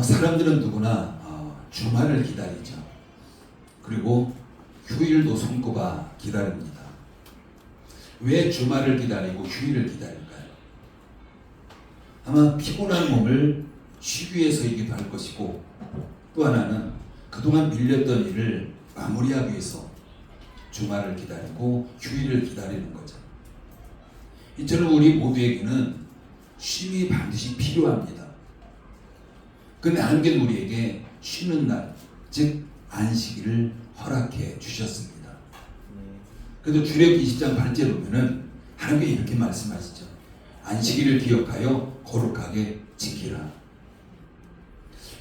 사람들은 누구나 주말을 기다리죠. 그리고 휴일도 손꼽아 기다립니다. 왜 주말을 기다리고 휴일을 기다릴까요? 아마 피곤한 몸을 쉬기 위해서이기도 할 것이고, 또 하나는 그동안 밀렸던 일을 마무리하기 위해서 주말을 기다리고 휴일을 기다리는 거죠. 이처럼 우리 모두에게는 쉼이 반드시 필요합니다. 그런데 하나님께서 우리에게 쉬는 날, 즉 안식일을 허락해 주셨습니다. 그래도 출애굽기 20장 8절에 보면은 하나님께서 이렇게 말씀하시죠. 안식일을 기억하여 거룩하게 지키라.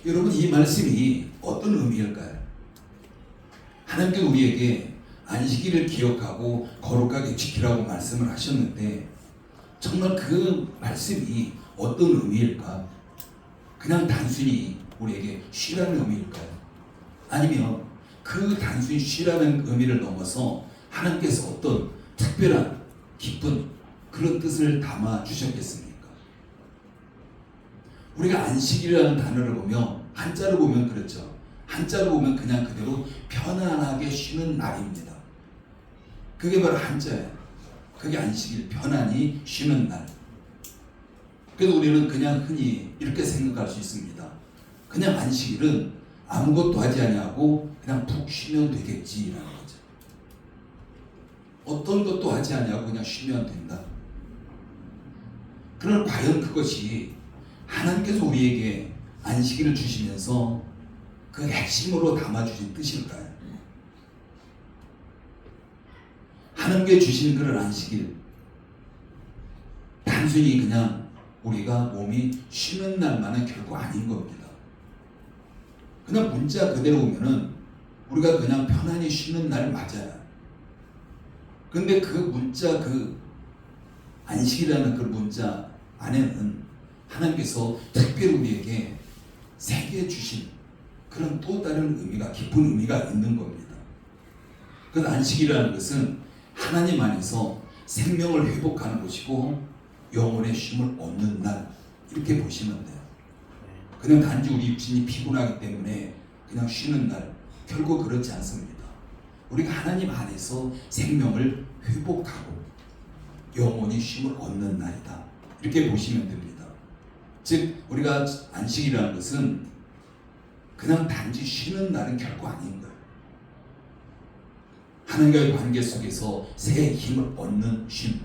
여러분, 이 말씀이 어떤 의미일까요? 하나님께서 우리에게 안식일을 기억하고 거룩하게 지키라고 말씀을 하셨는데, 정말 그 말씀이 어떤 의미일까? 그냥 단순히 우리에게 쉬라는 의미일까요? 아니면 그 단순히 쉬라는 의미를 넘어서 하나님께서 어떤 특별한 기쁜 그런 뜻을 담아 주셨겠습니까? 우리가 안식이라는 단어를 보면, 한자로 보면 그렇죠. 한자로 보면 그냥 그대로 편안하게 쉬는 날입니다. 그게 바로 한자예요. 그게 안식일, 편안히 쉬는 날. 그래서 우리는 그냥 흔히 이렇게 생각할 수 있습니다. 그냥 안식일은 아무것도 하지 아니하고 그냥 푹 쉬면 되겠지라는 거죠. 어떤 것도 하지 아니하고 그냥 쉬면 된다. 그러나 과연 그것이 하나님께서 우리에게 안식일을 주시면서 그 핵심으로 담아주신 뜻일까요? 하나님께 주신 그런 안식일, 단순히 그냥 우리가 몸이 쉬는 날만은 결코 아닌 겁니다. 그냥 문자 그대로 보면은 우리가 그냥 편안히 쉬는 날 맞아요. 근데 그 문자, 그 안식이라는 그 문자 안에는 하나님께서 특별히 우리에게 새겨 주신 그런 또 다른 의미가, 깊은 의미가 있는 겁니다. 그 안식이라는 것은 하나님 안에서 생명을 회복하는 것이고 영혼의 쉼을 얻는 날, 이렇게 보시면 돼요. 그냥 단지 우리 육신이 피곤하기 때문에 그냥 쉬는 날, 결코 그렇지 않습니다. 우리가 하나님 안에서 생명을 회복하고 영혼이 쉼을 얻는 날이다, 이렇게 보시면 됩니다. 즉 우리가 안식이라는 것은 그냥 단지 쉬는 날은 결코 아닌 거예요. 하나님과의 관계 속에서 새 힘을 얻는 쉼,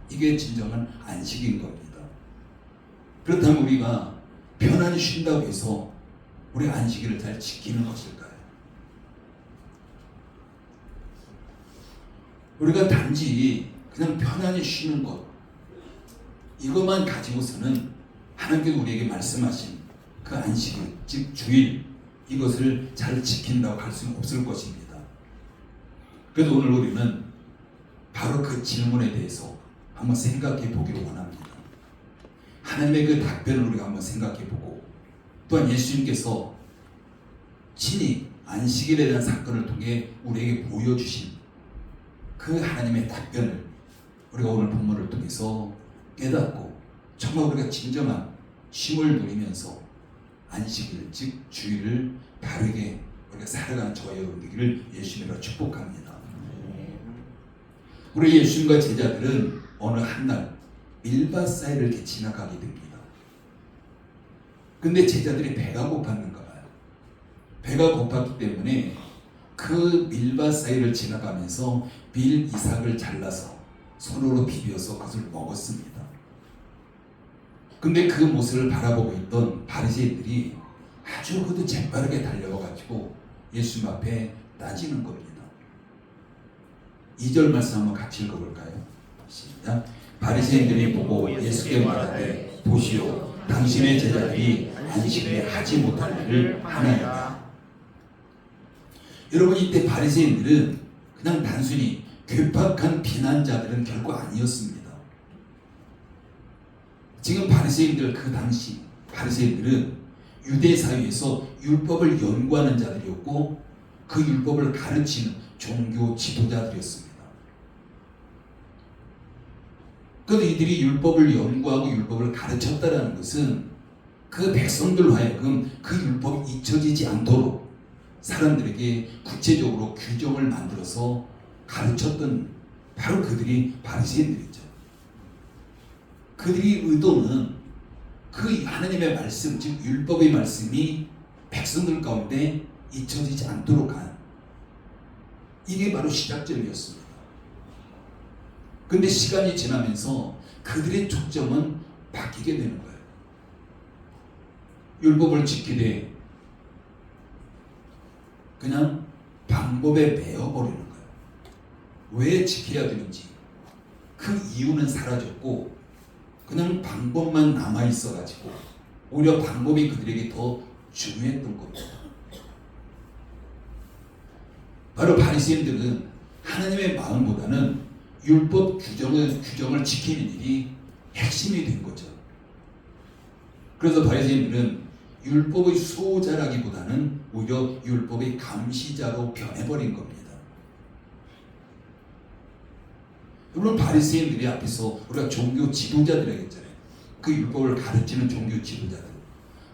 이게 진정한 안식인 겁니다. 그렇다면 우리가 편안히 쉰다고 해서 우리 안식일을 잘 지키는 것일까요? 우리가 단지 그냥 편안히 쉬는 것, 이것만 가지고서는 하나님께서 우리에게 말씀하신 그 안식일, 즉 주일, 이것을 잘 지킨다고 할 수는 없을 것입니다. 그래서 오늘 우리는 바로 그 질문에 대해서 한번 생각해 보기를 원합니다. 하나님의 그 답변을 우리가 한번 생각해 보고, 또한 예수님께서 친히 안식일에 대한 사건을 통해 우리에게 보여주신 그 하나님의 답변을 우리가 오늘 본문을 통해서 깨닫고 정말 우리가 진정한 쉼을 누리면서 안식일, 즉 주일을 바르게 우리가 살아가는 저와 여러분 되기를 예수님으로 축복합니다. 우리 예수님과 제자들은 어느 한날 밀밭 사이를 이렇게 지나가게 됩니다. 근데 제자들이 배가 고팠는가 봐요. 배가 고팠기 때문에 그 밀밭 사이를 지나가면서 밀 이삭을 잘라서 손으로 비벼서 그것을 먹었습니다. 근데 그 모습을 바라보고 있던 바리새인들이 아주 그도 재빠르게 달려와가지고 예수님 앞에 따지는 겁니다. 2절 말씀 한번 같이 읽어볼까요? 시작. 바리새인들이 보고 예수께 말하되 보시오, 당신의 제자들이 안식일에 하지 못할 일을 하나이다. 여러분, 이때 바리새인들은 그냥 단순히 괴팍한 비난자들은 결코 아니었습니다. 지금 바리새인들, 그 당시 바리새인들은 유대 사회에서 율법을 연구하는 자들이었고 그 율법을 가르치는 종교 지도자들이었습니다. 그래도 이들이 율법을 연구하고 율법을 가르쳤다는 것은 그 백성들 하여금 그 율법이 잊혀지지 않도록 사람들에게 구체적으로 규정을 만들어서 가르쳤던 바로 그들이 바리새인들이죠. 그들이 의도는 그 하나님의 말씀, 즉 율법의 말씀이 백성들 가운데 잊혀지지 않도록 한, 이게 바로 시작점이었습니다. 근데 시간이 지나면서 그들의 초점은 바뀌게 되는 거예요. 율법을 지키되 그냥 방법에 매여버리는 거예요. 왜 지켜야 되는지 그 이유는 사라졌고 그냥 방법만 남아있어가지고 오히려 방법이 그들에게 더 중요했던 겁니다. 바로 바리새인들은 하나님의 마음보다는 율법 규정을 지키는 일이 핵심이 된 거죠. 그래서 바리새인들은 율법의 수호자라기보다는 오히려 율법의 감시자로 변해버린 겁니다. 물론 바리새인들이 앞에서 우리가 종교 지도자들이라고 했잖아요. 그 율법을 가르치는 종교 지도자들.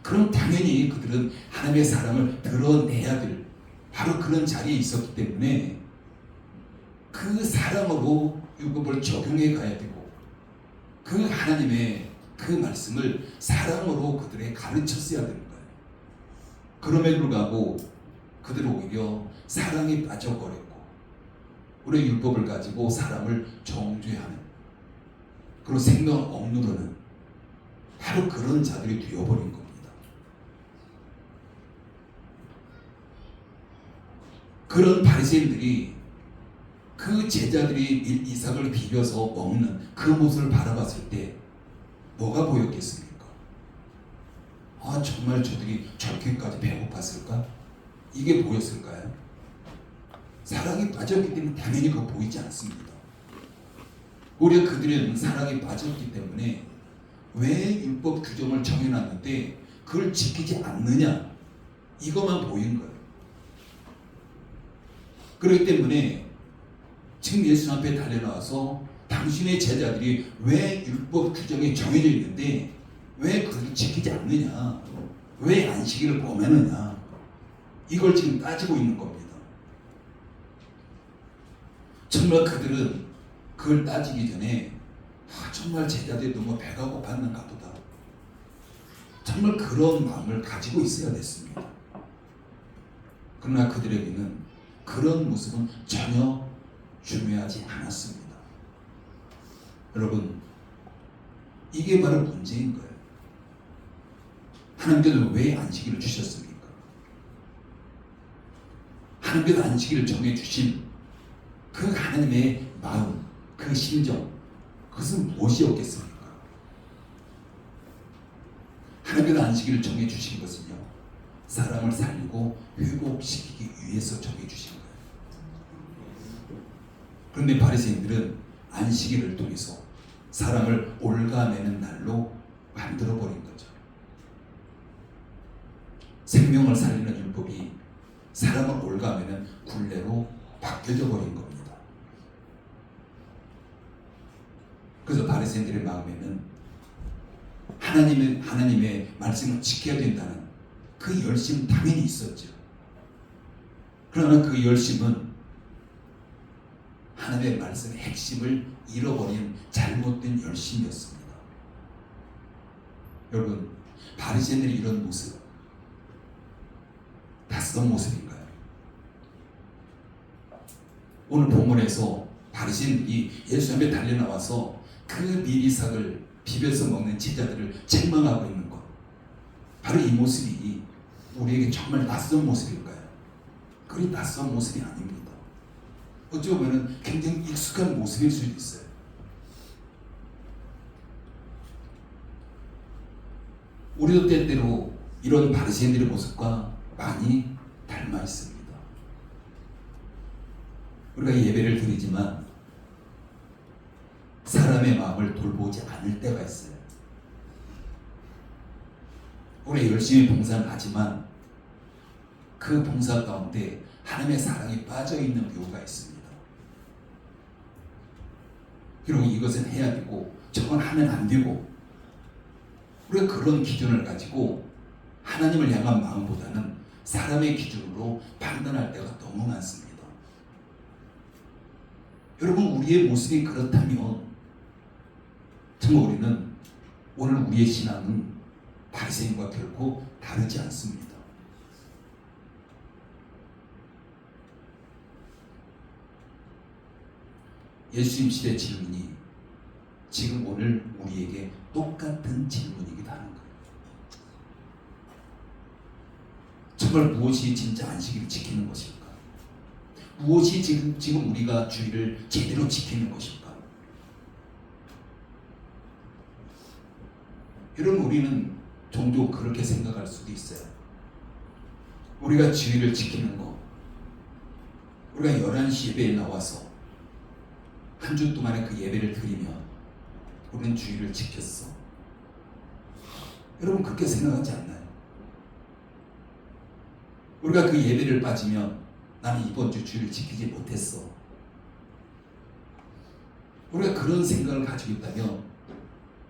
그럼 당연히 그들은 하나님의 사랑을 드러내야 될 바로 그런 자리에 있었기 때문에 그 사랑으로 율법을 적용해 가야 되고 그 하나님의 그 말씀을 사랑으로 그들에게 가르쳤어야 되는 거예요. 그럼에도 불구하고 그들은 오히려 사랑에 빠져버렸고 우리의 율법을 가지고 사람을 정죄하는 그리고 생명을 억누르는 바로 그런 자들이 되어버린 겁니다. 그런 바리새인들이 그 제자들이 이삭을 비벼서 먹는 그 모습을 바라봤을 때 뭐가 보였겠습니까? 아, 정말 저들이 저렇게까지 배고팠을까? 이게 보였을까요? 사랑이 빠졌기 때문에 당연히 그거 보이지 않습니다. 오히려 그들은 사랑이 빠졌기 때문에 왜 율법 규정을 정해놨는데 그걸 지키지 않느냐, 이것만 보인 거예요. 그렇기 때문에 지금 예수 앞에 달려나와서 당신의 제자들이 왜 율법 규정이 정해져 있는데 왜 그걸 지키지 않느냐, 왜 안식일을 범하느냐, 이걸 지금 따지고 있는 겁니다. 정말 그들은 그걸 따지기 전에 정말 제자들이 너무 배가 고팠는가 보다, 정말 그런 마음을 가지고 있어야 됐습니다. 그러나 그들에게는 그런 모습은 전혀 중요하지 않았습니다. 여러분, 이게 바로 문제인 거예요. 하나님께서 왜 안식일을 주셨습니까? 하나님께서 안식일을 정해주신 그 하나님의 마음, 그 심정, 그것은 무엇이었겠습니까? 하나님께서 안식일을 정해주신 것은요, 사람을 살리고 회복시키기 위해서 정해주신 거예요. 그런데 바리새인들은 안식일을 통해서 사람을 올가매는 날로 만들어버린 거죠. 생명을 살리는 율법이 사람을 올가매는 굴레로 바뀌어져 버린 겁니다. 그래서 바리새인들의 마음에는 하나님의 말씀을 지켜야 된다는 그 열심은 당연히 있었죠. 그러나 그 열심은 하나님의 말씀의 핵심을 잃어버린 잘못된 열심이었습니다. 여러분, 바리새인들의 이런 모습, 낯선 모습인가요? 오늘 본문에서 바리새인들이 예수 앞에 달려나와서 그 밀이삭을 비벼서 먹는 제자들을 책망하고 있는 것, 바로 이 모습이 우리에게 정말 낯선 모습일까요? 그리 낯선 모습이 아닙니다. 어찌 보면 굉장히 익숙한 모습일 수도 있어요. 우리도 때때로 이런 바리새인들의 모습과 많이 닮아 있습니다. 우리가 예배를 드리지만 사람의 마음을 돌보지 않을 때가 있어요. 우리 열심히 봉사를 하지만 그 봉사 가운데 하나님의 사랑이 빠져있는 경우가 있습니다. 그리고 이것은 해야 되고 저건 하면 안 되고, 우리가 그런 기준을 가지고 하나님을 향한 마음보다는 사람의 기준으로 판단할 때가 너무 많습니다. 여러분, 우리의 모습이 그렇다면 정말 우리는 오늘 우리의 신앙은 바리새인과 결코 다르지 않습니다. 예수님 시대 질문이 지금 오늘 우리에게 똑같은 질문이기도 하는 거예요. 정말 무엇이 진짜 안식일을 지키는 것일까? 무엇이 지금 우리가 주일을 제대로 지키는 것일까? 여러분, 우리는 종종 그렇게 생각할 수도 있어요. 우리가 주일을 지키는 거, 우리가 11시 예배에 나와서 한 주 동안에 그 예배를 드리면 우리는 주일을 지켰어. 여러분, 그렇게 생각하지 않나요? 우리가 그 예배를 빠지면 나는 이번 주 주일을 지키지 못했어. 우리가 그런 생각을 가지고 있다면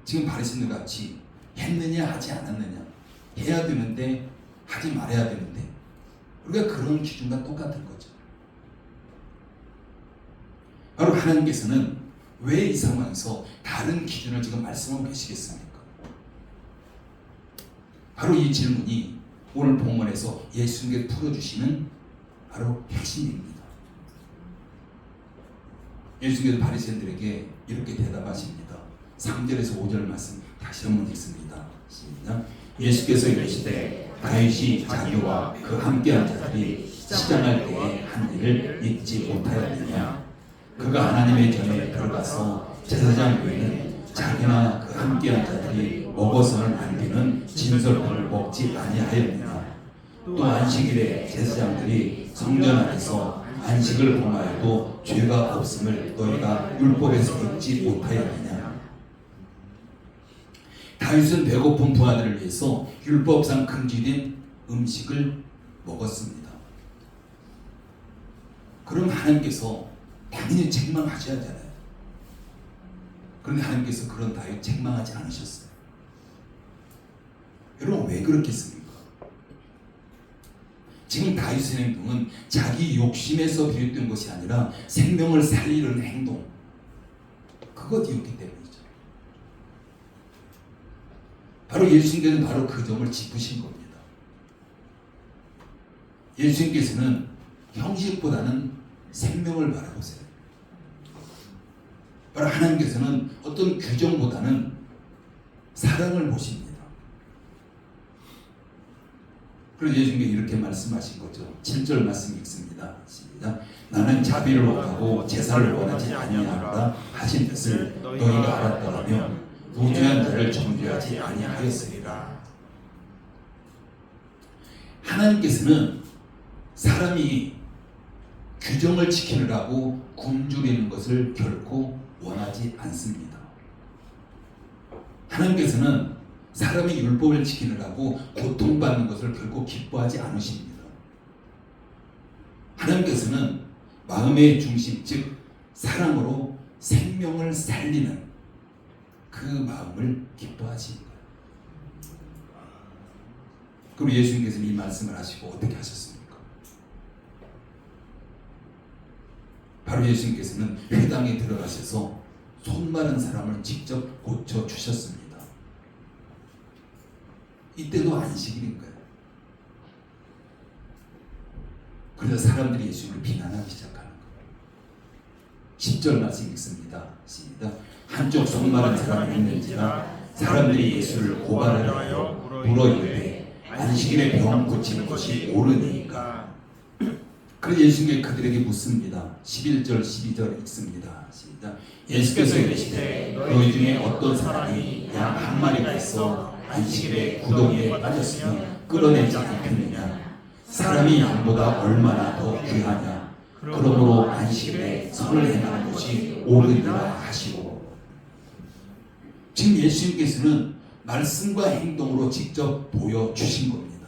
지금 바리새인들 같이 했느냐 하지 않았느냐, 해야 되는데 하지 말아야 되는데, 우리가 그런 기준과 똑같은 거죠. 바로 하나님께서는 왜 이 상황에서 다른 기준을 지금 말씀하고 계시겠습니까? 바로 이 질문이 오늘 본문에서 예수님께 풀어주시는 바로 핵심입니다. 예수님께서 바리새인들에게 이렇게 대답하십니다. 3절에서 5절 말씀 다시 한번 읽습니다. 시작. 예수께서 이르시되 다윗이 자기와 그 함께한 자들이 시장할 때에 한 일을 잊지 못하였느냐? 그가 하나님의 전에 들어가서 제사장 외에는 자기나 그 함께한 자들이 먹어서는 안 되는 진설물을 먹지 아니하였느냐? 또 안식일에 제사장들이 성전 안에서 안식을 범하여도 죄가 없음을 너희가 율법에서 읽지 못하였느냐? 다윗은 배고픈 부하들을 위해서 율법상 금지된 음식을 먹었습니다. 그럼 하나님께서 당연히 책망하셔야 하잖아요. 그런데 하나님께서 그런 다윗 책망하지 않으셨어요. 여러분, 왜 그렇겠습니까? 지금 다윗의 행동은 자기 욕심에서 비롯된 것이 아니라 생명을 살리는 행동, 그것이었기 때문이죠. 바로 예수님께서는 바로 그 점을 짚으신 겁니다. 예수님께서는 형식보다는 생명을 바라보세요. 바로 하나님께서는 어떤 규정보다는 사랑을 보십니다. 그래서 예수님께 이렇게 말씀하신 거죠. 7절 말씀 읽습니다. 시작. 나는 자비를 원하고 제사를 원하지 아니하노라 하신 뜻을 너희가 알았더라면 무죄한 자를 정죄하지 아니하였으리라. 하나님께서는 사람이 규정을 지키느라고 굶주리는 것을 결코 원하지 않습니다. 하나님께서는 사람이 율법을 지키느라고 고통받는 것을 결코 기뻐하지 않으십니다. 하나님께서는 마음의 중심, 즉 사랑으로 생명을 살리는 그 마음을 기뻐하십니다. 그리고 예수님께서는 이 말씀을 하시고 어떻게 하셨습니까? 바로 예수님께서는 회당에 들어가셔서 손 마른 사람을 직접 고쳐주셨습니다. 이때도 안식일인 거예요. 그래서 사람들이 예수님을 비난하기 시작하는 거예요. 10절 말씀 읽습니다. 시작. 한쪽 손 마른 사람이 있는지라 사람들이 예수를 고발하여 물어 이르되 안식일에 병 고치는 것이 옳으니까. 그래서 예수님이 그들에게 묻습니다. 11절 12절 읽습니다. 시작. 예수께서 이르시되 너희 중에 어떤 사람이 양 한 마리가 있어 안식일에 구덩이에 빠졌으면 끌어내지 않겠느냐? 사람이 양보다 얼마나 더 귀하냐? 그러므로 안식일에 선을 행하는 것이 옳으니라 하시고. 지금 예수님께서는 말씀과 행동으로 직접 보여주신 겁니다.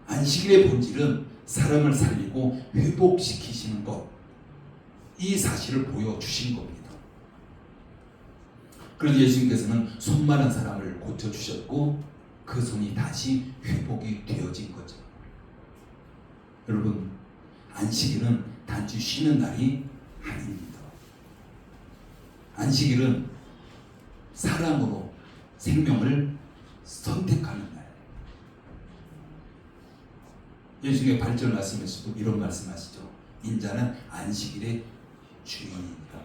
안식일의 본질은 사람을 살리고 회복시키시는 것, 이 사실을 보여주신 겁니다. 그래서 예수님께서는 손 마른 사람을 고쳐주셨고 그 손이 다시 회복이 되어진 거죠. 여러분, 안식일은 단지 쉬는 날이 아닙니다. 안식일은 사랑으로 생명을 선택하는 날. 예수님의 발전 말씀에서도 이런 말씀하시죠. 인자는 안식일의 주인입니다.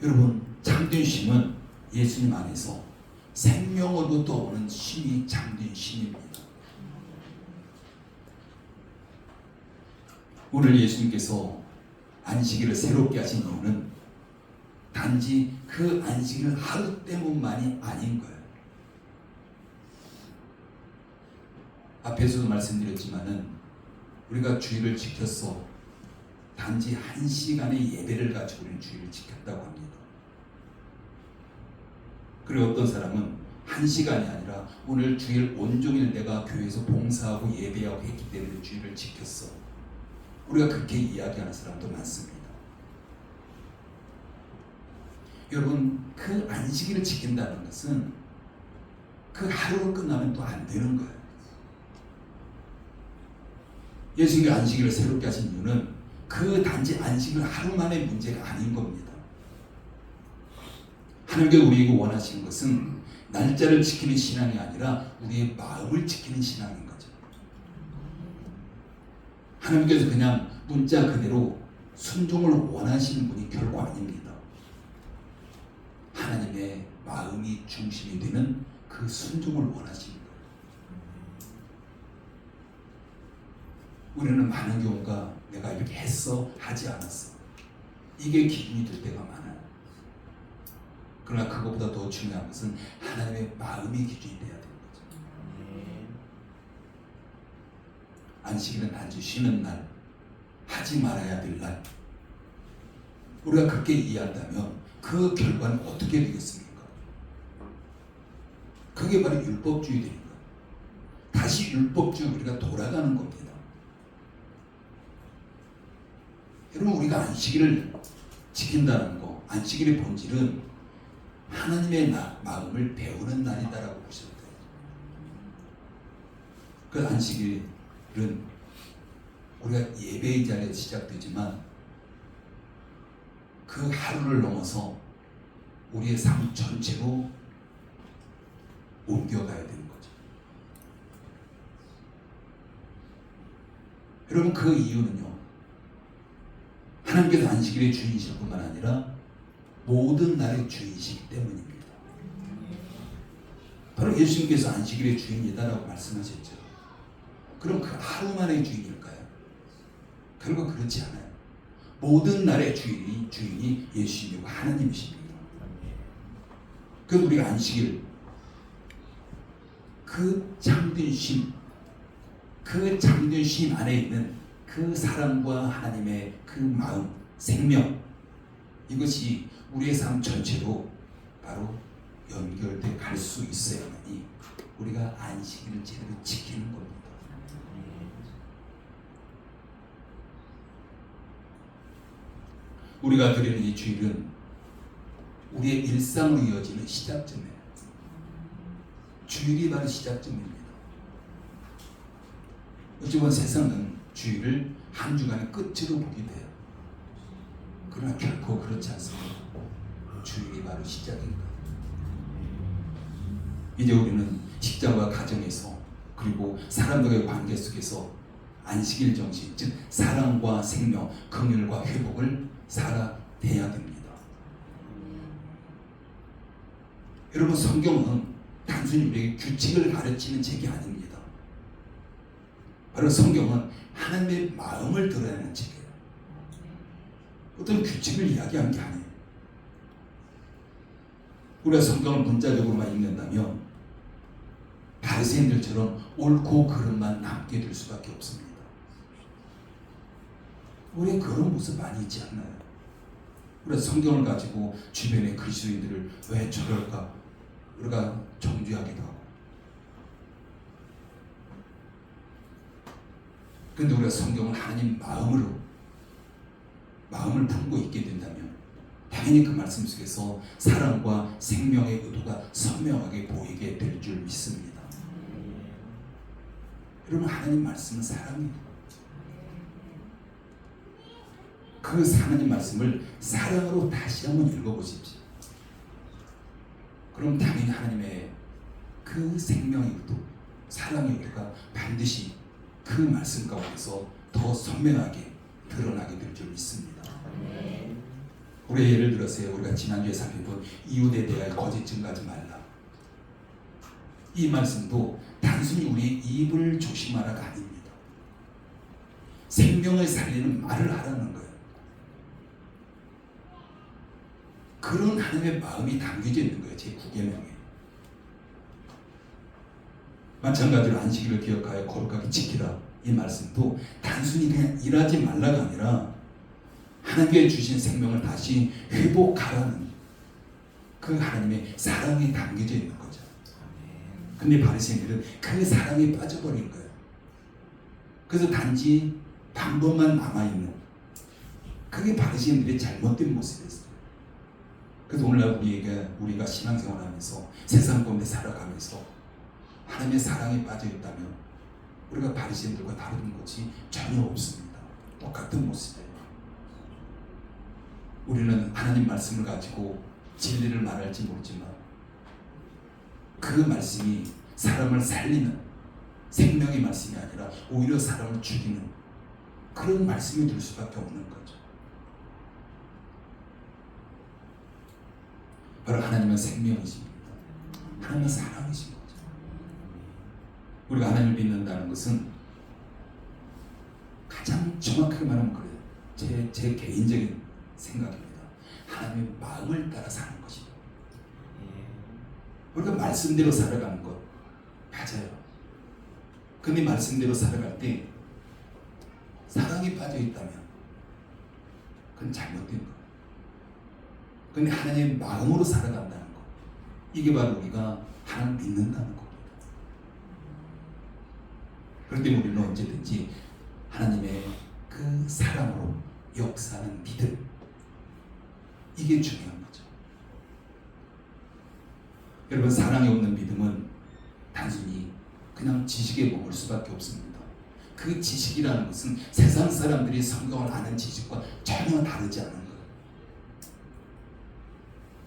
여러분, 참된 쉼은 예수님 안에서 생명으로부터 오는 쉼이 참된 쉼입니다. 오늘 예수님께서 안식일을 새롭게 하신 이유는 단지 그 안식일 하루 때문만이 아닌 거예요. 앞에서도 말씀드렸지만은 우리가 주일을 지켰어. 단지 1시간의 예배를 가지고 우리는 주일을 지켰다고 합니다. 그리고 어떤 사람은 1시간이 아니라 오늘 주일 온종일 내가 교회에서 봉사하고 예배하고 했기 때문에 주일을 지켰어. 우리가 그렇게 이야기하는 사람도 많습니다. 여러분, 그 안식일을 지킨다는 것은 그 하루로 끝나면 또 안 되는 거예요. 예수님이 안식일을 새롭게 하신 이유는 그 단지 안식일 하루만의 문제가 아닌 겁니다. 하나님께서 우리에게 원하시는 것은 날짜를 지키는 신앙이 아니라 우리의 마음을 지키는 신앙인 거죠. 하나님께서 그냥 문자 그대로 순종을 원하시는 분이 결코 아닙니다. 하나님의 마음이 중심이 되는 그 순종을 원하시는 거예요. 우리는 많은 경우가 내가 이렇게 했어, 하지 않았어. 이게 기준이 될 때가 많아요. 그러나 그것보다 더 중요한 것은 하나님의 마음이 기준이 돼야 되는 거죠. 안식일은 단지 쉬는 날, 하지 말아야 될 날. 우리가 그렇게 이해한다면 그 결과는 어떻게 되겠습니까? 그게 바로 율법주의 되는 거예요. 다시 율법주의 우리가 돌아가는 겁니다. 여러분, 우리가 안식일을 지킨다는 거, 안식일의 본질은 하나님의 마음을 배우는 날이다라고 보셔도 돼요. 그 안식일은 우리가 예배의 자리에 시작되지만 그 하루를 넘어서 우리의 삶 전체로 옮겨가야 되는 거죠. 여러분, 그 이유는요, 하나님께서 안식일의 주인이실 뿐만 아니라 모든 날의 주인이시기 때문입니다. 바로 예수님께서 안식일의 주인이다라고 말씀하셨죠. 그럼 그 하루만의 주인일까요? 결국 그렇지 않아요. 모든 날의 주인이 예수님이고 하나님이십니다. 그래서 우리가 안식일, 그 잠든 쉼, 그 잠든 쉼 안에 있는 그 사랑과 하나님의 그 마음, 생명, 이것이 우리의 삶 전체로 바로 연결돼 갈 수 있어야만이 우리가 안식일을 제대로 지키는 겁니다. 우리가 드리는 이 주일은 우리의 일상으로 이어지는 시작점이에요. 주일이 바로 시작점입니다. 어찌 보면 세상은 주일을 한 주간의 끝으로 보게 돼요. 그러나 결코 그렇지 않습니다. 주일이 바로 시작입니다. 이제 우리는 직장과 가정에서 그리고 사람들과의 관계 속에서 안식일 정신, 즉 사랑과 생명, 긍휼과 회복을 살아내야 됩니다. 여러분, 성경은 단순히 우리에게 규칙을 가르치는 책이 아닙니다. 바로 성경은 하나님의 마음을 드러내는 책이에요. 어떤 규칙을 이야기하는 게 아니에요. 우리가 성경을 문자적으로만 읽는다면 바리새인들처럼 옳고 그름만 남게 될 수밖에 없습니다. 우리의 그런 모습 많이 있지 않나요? 우리가 성경을 가지고 주변의 그리스도인들을 왜 저럴까 우리가 정죄하기도 하고, 그런데 우리가 성경을 하나님 마음을 품고 있게 된다면 당연히 그 말씀 속에서 사랑과 생명의 의도가 선명하게 보이게 될 줄 믿습니다. 여러분, 하나님 말씀은 사랑이에요. 그 하나님 말씀을 사랑으로 다시 한번 읽어보십시오. 그럼 당연히 하나님의 그 생명의 의도, 사랑의 의도가 반드시 그 말씀 가운데서 더 선명하게 드러나게 될 줄 믿습니다. 우리 예를 들어서요, 우리가 지난주에 살펴본 이웃에 대하여 거짓 증거하지 말라. 이 말씀도 단순히 우리의 입을 조심하라가 아닙니다. 생명을 살리는 말을 하라는 거예요. 그런 하나님의 마음이 담겨져 있는 거예요. 제 9계명에. 마찬가지로 안식일을 기억하여 거룩하게 지키라. 이 말씀도 단순히 그냥 일하지 말라가 아니라 하나님께 주신 생명을 다시 회복하라는 그 하나님의 사랑이 담겨져 있는 거죠. 근데 바리새인들은 그 사랑에 빠져버린 거예요. 그래서 단지 방법만 남아있는, 그게 바리새인들의 잘못된 모습이었어요. 그래서 오늘날 우리가 신앙생활하면서 세상 가운데 살아가면서 하나님의 사랑에 빠져있다면 우리가 바리새인들과 다른 것이 전혀 없습니다. 똑같은 모습이에요. 우리는 하나님 말씀을 가지고 진리를 말할지 모르지만 그 말씀이 사람을 살리는 생명의 말씀이 아니라 오히려 사람을 죽이는 그런 말씀이 될 수밖에 없는 거죠. 바로 하나님은 생명이십니다. 하나님은 사랑이신 거죠. 우리가 하나님을 믿는다는 것은 가장 정확하게 말하면 그래요. 제 개인적인 생각입니다. 하나님의 마음을 따라 사는 것입니다. 우리가 말씀대로 살아가는 것 맞아요. 근데 말씀대로 살아갈 때 사랑이 빠져 있다면 그건 잘못된 거예요. 근데 하나님의 마음으로 살아간다는 것, 이게 바로 우리가 하나님을 믿는다는 겁니다. 그런데 우리는 언제든지 하나님의 그 사랑으로 역사하는 믿음, 이게 중요한 거죠. 여러분, 사랑이 없는 믿음은 단순히 그냥 지식에 머물 수밖에 없습니다. 그 지식이라는 것은 세상 사람들이 성경을 아는 지식과 전혀 다르지 않은 거예요.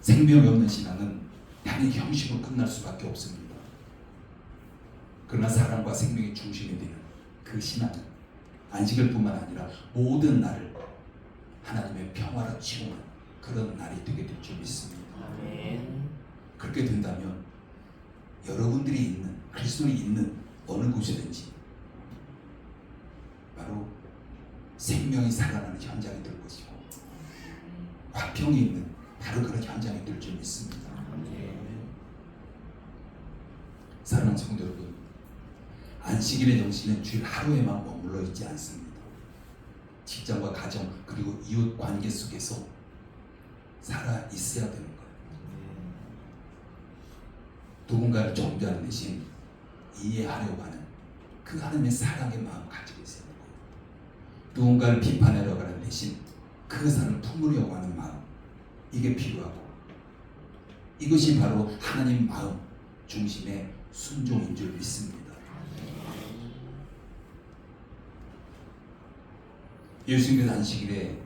생명이 없는 신앙은 당연히 형식으로 끝날 수밖에 없습니다. 그러나 사랑과 생명이 중심이 되는 그 신앙은 안식일 뿐만 아니라 모든 날을 하나님의 평화로 채우는 그런 날이 되게 될 줄 믿습니다. 아멘. 그렇게 된다면 여러분들이 있는, 그리스도인이 있는 어느 곳이든지 바로 생명이 살아나는 현장이 될 것이고 화평이 있는 바로 그런 현장이 될 줄 믿습니다. 사랑하는 성도 여러분, 안식일의 정신은 주일 하루에만 머물러 있지 않습니다. 직장과 가정 그리고 이웃 관계 속에서 살아 있어야 되는 거예요. 누군가를 존재하는 대신 이해하려고 하는 그 하나님의 사랑의 마음을 가지고 있어야 되는 거예요. 누군가를 비판하려고 하는 대신 그 사람을 품으려고 하는 마음, 이게 필요하고, 이것이 바로 하나님 마음 중심의 순종인 줄 믿습니다. 예수님께서 안식일에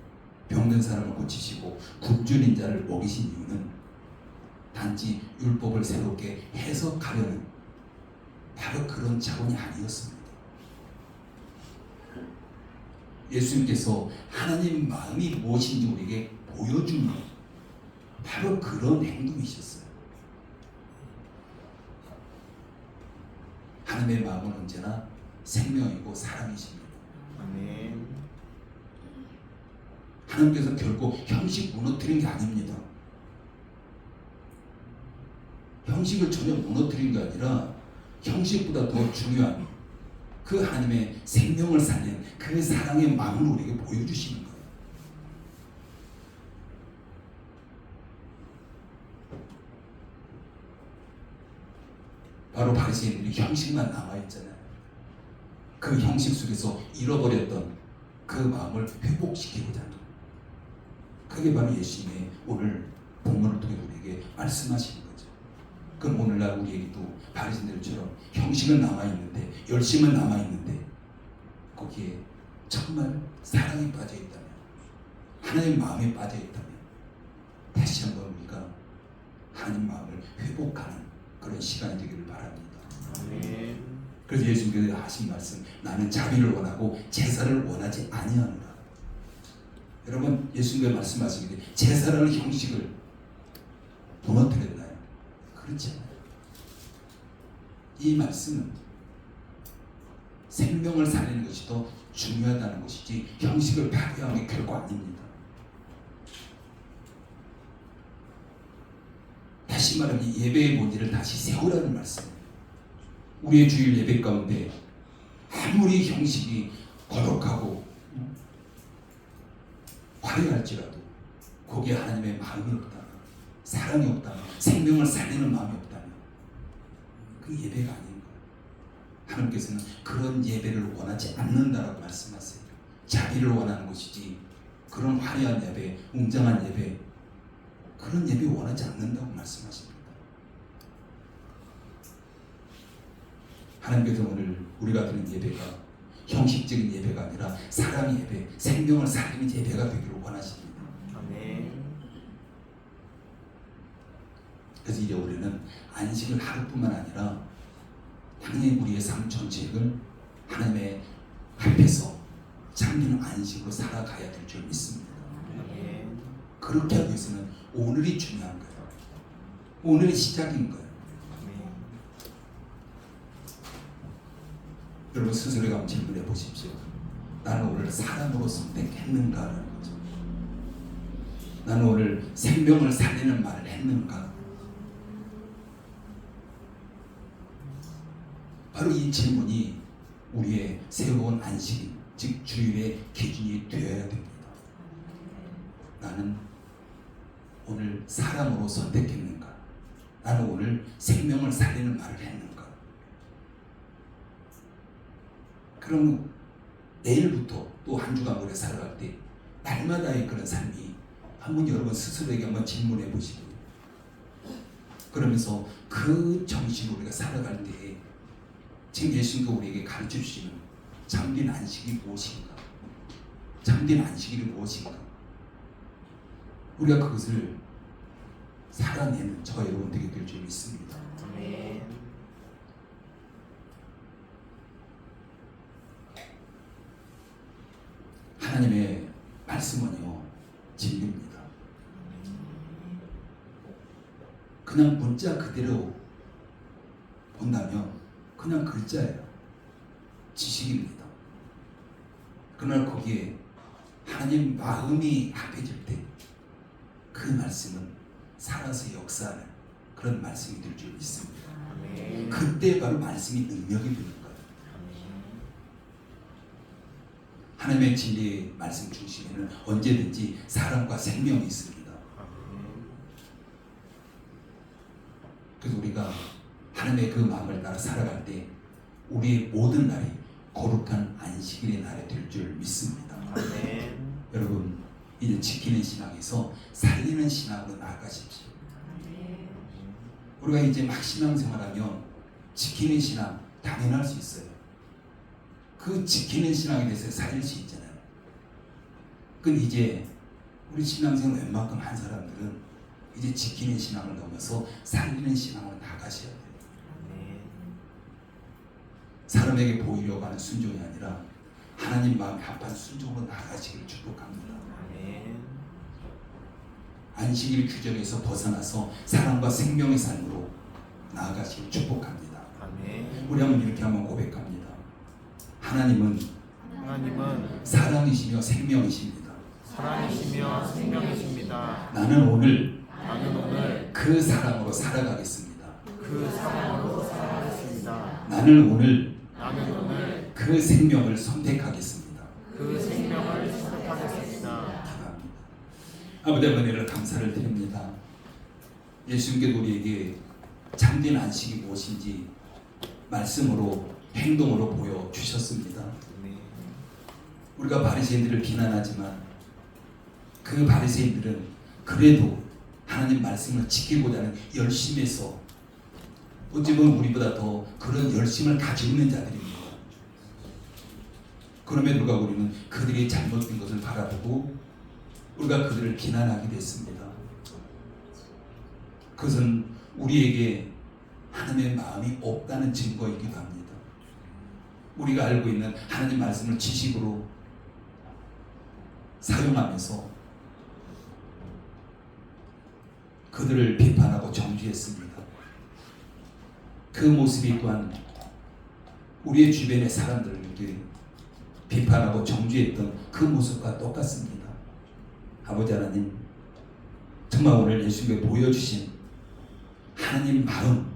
병든 사람을 고치시고 굶주린 자를 먹이신 이유는 단지 율법을 새롭게 해석하려는 바로 그런 차원이 아니었습니다. 예수님께서 하나님 마음이 무엇인지 우리에게 보여주는 바로 그런 행동이셨어요. 하나님의 마음은 언제나 생명이고 사랑이십니다. 아멘. 하나님께서 결코 형식 무너뜨린 게 아닙니다. 형식을 전혀 무너뜨린 게 아니라 형식보다 더 중요한 그 하나님의 생명을 살린 그 사랑의 마음을 우리에게 보여주시는 거예요. 바로 바리새인들이 형식만 남아있잖아요. 그 형식 속에서 잃어버렸던 그 마음을 회복시키고자 합니다. 그게 바로 예수님의 오늘 본문을 통해 우리에게 말씀하시는 거죠. 그럼 오늘날 우리에게도 바리새인들처럼 형식은 남아있는데, 열심은 남아있는데 거기에 정말 사랑이 빠져있다면, 하나님 마음에 빠져있다면 다시 한번 우리가 하나님 마음을 회복하는 그런 시간이 되기를 바랍니다. 아멘. 그래서 예수님께서 하신 말씀, 나는 자비를 원하고 제사를 원하지 아니하노라. 여러분, 예수님께서 말씀하시기를 제사라는 형식을 무너뜨렸나요? 그렇지 않아요. 이 말씀은 생명을 살리는 것이 더 중요하다는 것이지 형식을 파괴하는 게 결코 아닙니다. 다시 말하면 이 예배의 본질을 다시 세우라는 말씀입니다. 우리의 주일 예배 가운데 아무리 형식이 거룩하고 화려할지라도 거기에 하나님의 마음이 없다면, 사랑이 없다면, 생명을 살리는 마음이 없다면 그 예배가 아닌 거예요. 하나님께서는 그런 예배를 원하지 않는다라고 말씀하세요. 자비를 원하는 것이지 그런 화려한 예배, 웅장한 예배, 그런 예배 원하지 않는다고 말씀하십니다. 하나님께서 오늘 우리가 드리는 예배가 형식적인 예배가 아니라 사랑의 예배, 생명을 살리는 예배가 되기를 원하십니다. 아멘. 그래서 이제 우리는 안식을 하루뿐만 아니라 당연히 우리의 삶 전체를 하나님의 앞에서 참된 안식으로 살아가야 될 줄 믿습니다. 아멘. 그렇게 하기 위해서는 오늘이 중요한 거예요. 오늘이 시작인 거예요. 아멘. 여러분 스스로에게 한번 질문해 보십시오. 나는 오늘 사랑으로 선택했는가라는 거죠. 나는 오늘 생명을 살리는 말을 했는가? 바로 이 질문이 우리의 새로운 안식, 즉 주일의 기준이 되어야 됩니다. 나는 오늘 사랑으로 선택했는가? 나는 오늘 생명을 살리는 말을 했는가? 그럼 내일부터 또 한 주간 우리가 살아갈 때 날마다의 그런 삶이 한번 여러분 스스로에게 한번 질문해 보시고, 그러면서 그 정신으로 우리가 살아갈 때 지금 예수님도 우리에게 가르쳐 주시는 참된 안식이 무엇인가? 참된 안식이 무엇인가? 우리가 그것을 살아내는 저와 여러분 되게 될 줄 믿습니다. 아멘. 하나님의 말씀은요, 진리입니다. 그냥 문자 그대로 본다면 그냥 글자예요. 지식입니다. 그러나 거기에 하나님 마음이 합해질 때 그 말씀은 살아서 역사하는 그런 말씀이 될 줄 믿습니다. 아멘. 그때 바로 말씀이 능력이 되는 거예요. 하나님의 진리의 말씀 중심에는 언제든지 사랑과 생명이 있습니다. 그래서 우리가 하나님의 그 마음을 따라 살아갈 때 우리의 모든 날이 거룩한 안식일의 날이 될 줄 믿습니다. 아멘. 여러분, 이제 지키는 신앙에서 살리는 신앙으로 나아가십시오. 우리가 이제 막 신앙생활하면 지키는 신앙 당연할 수 있어요. 그 지키는 신앙에 대해서 살릴 수 있잖아요. 근데 이제 우리 신앙생활 웬만큼 한 사람들은 이제 지키는 신앙을 넘어서 살리는 신앙으로 나가셔야 돼요. 아멘. 사람에게 보이려고 하는 순종이 아니라 하나님 마음에 합한 순종으로 나가시길 축복합니다. 아멘. 안식일 규정에서 벗어나서 사랑과 생명의 삶으로 나아가시길 축복합니다. 아멘. 우리 한번 이렇게 한번 고백합니다. 하나님은 하나님은 사랑이시며 생명이십니다. 사랑이시며 생명이십니다. 나는 오늘 나는 오늘 그 사랑으로 살아가겠습니다. 그 사랑으로 살아가겠습니다. 나는 오늘 나는 오늘 그 생명을 선택하겠습니다. 그 생명을 선택하겠습니다. 기도합니다. 아버지의 은혜를 감사를 드립니다. 예수님께서 우리에게 참된 안식이 무엇인지 말씀으로 행동으로 보여주셨습니다. 아멘. 우리가 바리새인들을 비난하지만 그 바리새인들은 그래도 하나님 말씀을 지키고자 하는 열심에서 어찌 보면 우리보다 더 그런 열심을 가지고 있는 자들입니다. 그럼에도 불구하고 우리는 그들이 잘못된 것을 바라보고 우리가 그들을 비난하게 됐습니다. 그것은 우리에게 하나님의 마음이 없다는 증거이기도 합니다. 우리가 알고 있는 하나님 말씀을 지식으로 사용하면서 그들을 비판하고 정죄했습니다. 그 모습이 또한 우리의 주변의 사람들에게 비판하고 정죄했던 그 모습과 똑같습니다. 아버지 하나님, 정말 오늘 예수님께 보여주신 하나님 마음,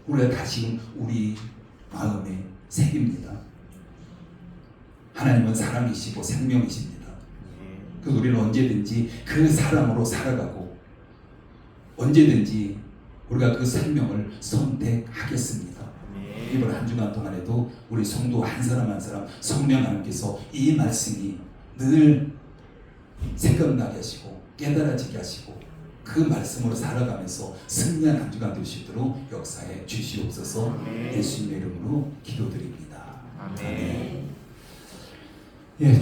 우리가 다시금 우리 마음에 새깁니다. 하나님은 사랑이시고 생명이십니다. 그 우리는 언제든지 그 사랑으로 살아가고 언제든지 우리가 그 생명을 선택하겠습니다. 이번 한 주간 동안에도 우리 성도 한 사람 한 사람 성령 하나님께서 이 말씀이 늘 생각나게 하시고 깨달아지게 하시고 그 말씀으로 살아가면서 승리한 한 주간 될 수 있도록 역사해 주시옵소서. 예수님의 이름으로 기도드립니다. 아멘. 예.